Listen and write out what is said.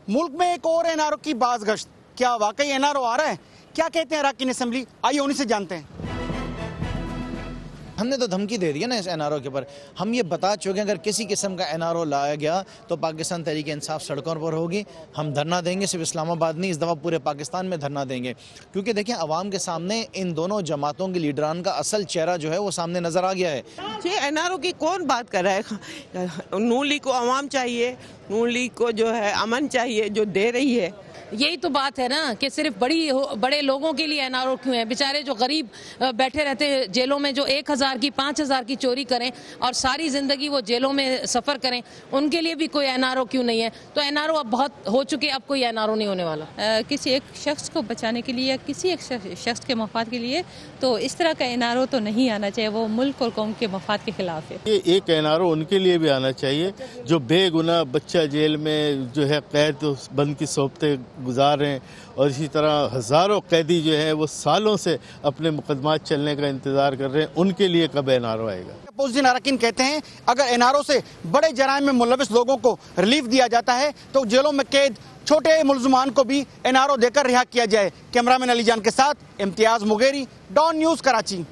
मुल्क में एक और एनआरओ की बाज़गश्त, क्या वाकई एनआरओ आ रहा है? क्या कहते हैं अरकान असेंबली, आइए उन्हीं से जानते हैं। हमने तो धमकी दे दी है ना इस एनआरओ के ऊपर। हम ये बता चुके हैं अगर किसी किस्म का एनआरओ लाया गया तो पाकिस्तान तहरीक इंसाफ सड़कों पर होगी। हम धरना देंगे, सिर्फ इस्लामाबाद नहीं, इस दफ़ा पूरे पाकिस्तान में धरना देंगे, क्योंकि देखिए अवाम के सामने इन दोनों जमातों के लीडरान का असल चेहरा जो है वो सामने नज़र आ गया है। ये एनआरओ की कौन बात कर रहा है? नून लीग को अवाम चाहिए, नून लीग को जो है अमन चाहिए, जो दे रही है। यही तो बात है ना कि सिर्फ बड़े लोगों के लिए एनआरओ क्यों है? बेचारे जो गरीब बैठे रहते हैं जेलों में, जो 1000 की 5000 की चोरी करें और सारी जिंदगी वो जेलों में सफर करें, उनके लिए भी कोई एनआरओ क्यों नहीं है? तो एनआरओ अब बहुत हो चुके, अब कोई एनआरओ नहीं होने वाला। किसी एक शख्स को बचाने के लिए या किसी एक शख्स के मफाद के लिए तो इस तरह का एनआरओ तो नहीं आना चाहिए, वो मुल्क और कौम के मफाद के खिलाफ है। ये एक एनआरओ उनके लिए भी आना चाहिए जो बेगुनाह बच्चा जेल में जो है कैद बंद की सोबतें गुजार रहे हैं, और इसी तरह हज़ारों कैदी जो है वो सालों से अपने मुकदमात चलने का इंतज़ार कर रहे हैं। उनके लिए कब एनआरओ आएगा? अपोजिशन अरकान कहते हैं अगर एनआरओ से बड़े जराइम में मुलविस लोगों को रिलीफ दिया जाता है तो जेलों में कैद छोटे मुलजमान को भी एनआरओ देकर रिहा किया जाए। कैमरामैन अली जान के साथ Imtiaz Mugeri, don news, Karachi.